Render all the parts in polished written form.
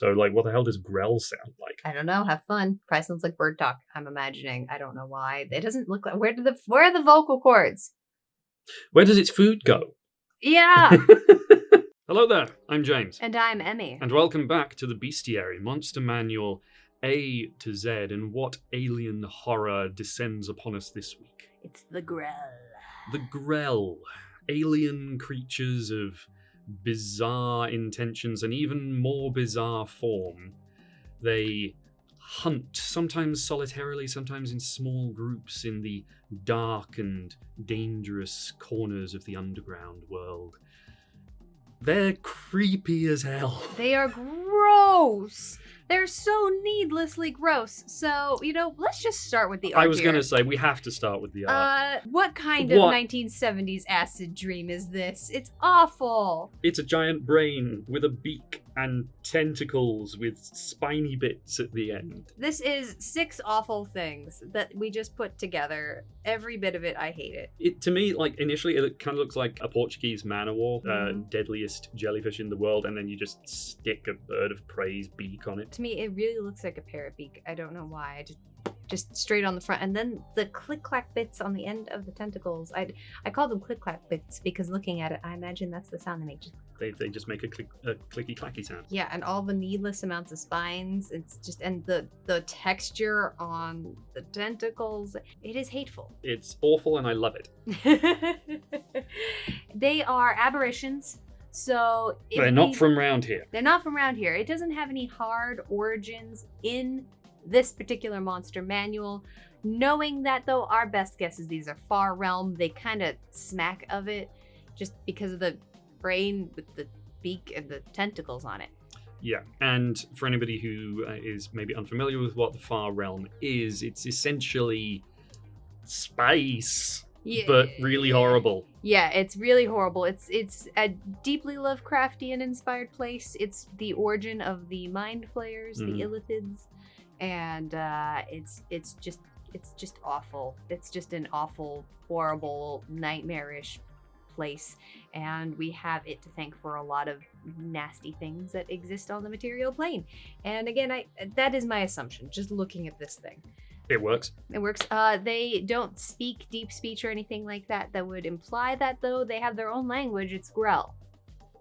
So, like, what the hell does Grell sound like? I don't know. Have fun. Probably sounds like bird talk. I'm imagining. I don't know why. It doesn't look like. Where are the vocal cords? Where does its food go? Yeah. Hello there, I'm James. And I'm Emmy. And welcome back to the Bestiary, Monster Manual A to Z, and what alien horror descends upon us this week? It's the Grell. The Grell. Alien creatures of bizarre intentions and even more bizarre form. They hunt, sometimes solitarily, sometimes in small groups in the dark and dangerous corners of the underground world. They're creepy as hell. They are gross. They're so needlessly gross. So, let's just start with the art. I was going to say, we have to start with the art. What kind of 1970s acid dream is this? It's awful. It's a giant brain with a beak and tentacles with spiny bits at the end. This is 6 awful things that we just put together. Every bit of it, I hate it. To me, like, initially, it kind of looks like a Portuguese man-o-war, deadliest jellyfish in the world, and then you just stick a bird of prey's beak on it. To me, it really looks like a parrot beak. I don't know why. Just straight on the front, and then the click-clack bits on the end of the tentacles. I call them click-clack bits because looking at it, I imagine that's the sound they make. They just make a clicky-clacky sound. Yeah, and all the needless amounts of spines. It's just, and the texture on the tentacles. It is hateful. It's awful, and I love it. They are aberrations. So they're not from around here. They're not from around here. It doesn't have any hard origins in this particular monster manual. Knowing that, though, our best guess is these are far realm. They kind of smack of it just because of the brain with the beak and the tentacles on it. Yeah, and for anybody who is maybe unfamiliar with what the far realm is, it's essentially space. Yeah. But really horrible. Yeah, it's really horrible. It's a deeply Lovecraftian inspired place. It's the origin of the mind flayers, the illithids, and it's just awful. It's just an awful, horrible, nightmarish place, and we have it to thank for a lot of nasty things that exist on the material plane. And again, that is my assumption, just looking at this thing. It works. It works. They don't speak deep speech or anything like that. That would imply that, though. They have their own language. It's Grell.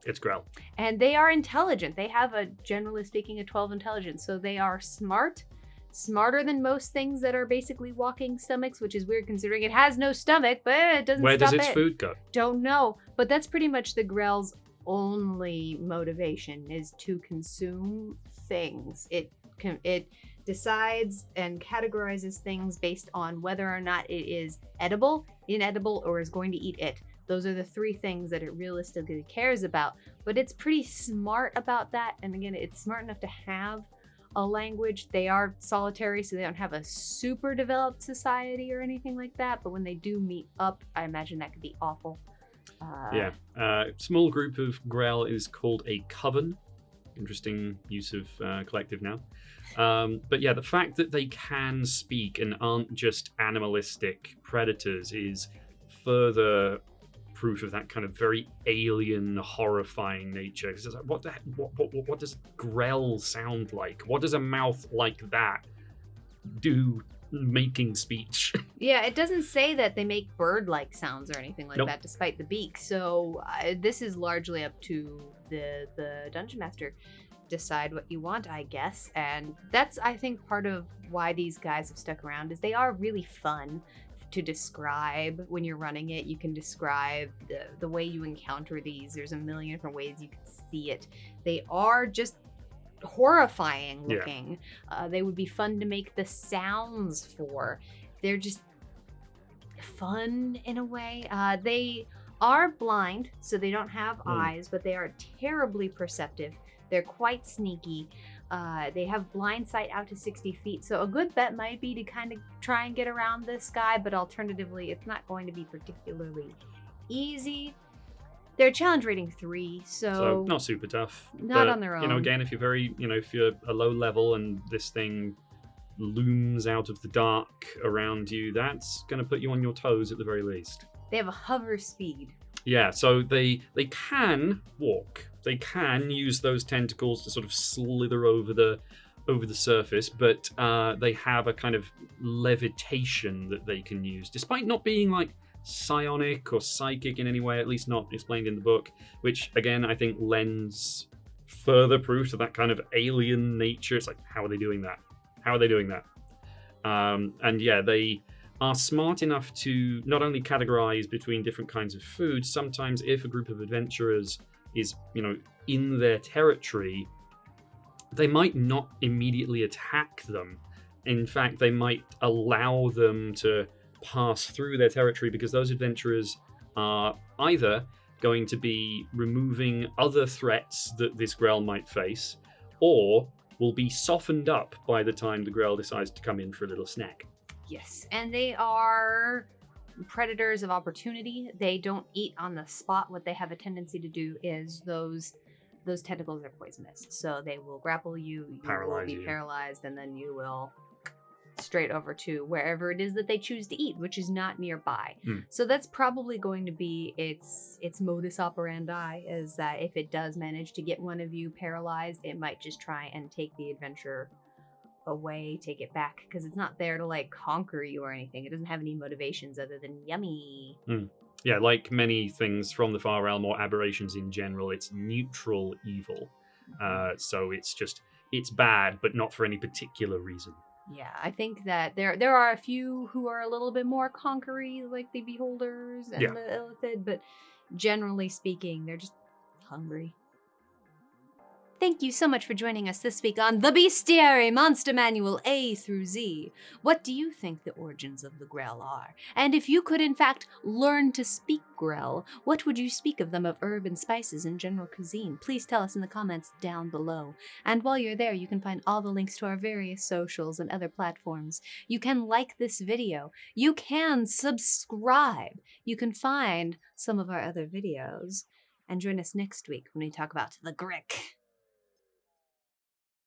It's Grell. And they are intelligent. They have generally speaking, a 12 intelligence. So they are smart. Smarter than most things that are basically walking stomachs, which is weird considering it has no stomach, but it doesn't Where stop does its it. food go? Don't know. But that's pretty much the Grell's only motivation, is to consume things. It decides and categorizes things based on whether or not it is edible, inedible, or is going to eat it. Those are the 3 things that it realistically cares about. But it's pretty smart about that. And again, it's smart enough to have a language. They are solitary, so they don't have a super developed society or anything like that. But when they do meet up, I imagine that could be awful. Small group of Grell is called a coven. Interesting use of collective now. But yeah, the fact that they can speak and aren't just animalistic predators is further proof of that kind of very alien, horrifying nature. It's like, what does Grell sound like? What does a mouth like that do making speech? Yeah, it doesn't say that they make bird-like sounds or anything like Nope. that, despite the beak. So this is largely up to the dungeon master. Decide what you want, I guess. And that's, I think, part of why these guys have stuck around, is they are really fun to describe when you're running it. You can describe the way you encounter these. There's a million different ways you can see it. They are just horrifying looking. Yeah. They would be fun to make the sounds for. They're just fun in a way. They are blind, so they don't have eyes, but they are terribly perceptive. They're quite sneaky. They have blind sight out to 60 feet. So a good bet might be to kind of try and get around this guy, but alternatively, it's not going to be particularly easy. They're challenge rating 3, so not super tough. Not on their own. Again, if you're a low level and this thing looms out of the dark around you, that's going to put you on your toes at the very least. They have a hover speed. Yeah, so they can walk. They can use those tentacles to sort of slither over the surface, but they have a kind of levitation that they can use, despite not being like psionic or psychic in any way, at least not explained in the book. Which again, I think lends further proof to that kind of alien nature. It's like, how are they doing that? How are they doing that? And yeah, they are smart enough to not only categorize between different kinds of food. Sometimes if a group of adventurers is, in their territory, they might not immediately attack them. In fact, they might allow them to pass through their territory, because those adventurers are either going to be removing other threats that this Grell might face, or will be softened up by the time the Grell decides to come in for a little snack. Yes, and they are predators of opportunity. They don't eat on the spot. What they have a tendency to do is those tentacles are poisonous, so they will grapple you. You Paralyze will be you. paralyzed, and then you will straight over to wherever it is that they choose to eat, which is not nearby. So that's probably going to be its modus operandi, is that if it does manage to get one of you paralyzed, it might just try and take the adventure away, take it back, because it's not there to like conquer you or anything. It doesn't have any motivations other than yummy. Yeah, like many things from the Far Realm or aberrations in general, it's neutral evil. So it's bad, but not for any particular reason. Yeah, I think that there are a few who are a little bit more conquery, like the Beholders and Yeah. the Illithid, but generally speaking, they're just hungry. Thank you so much for joining us this week on The Bestiary Monster Manual A through Z. What do you think the origins of the Grell are? And if you could in fact learn to speak Grell, what would you speak of them of herb and spices and general cuisine? Please tell us in the comments down below. And while you're there, you can find all the links to our various socials and other platforms. You can like this video. You can subscribe. You can find some of our other videos. And join us next week when we talk about the Grick.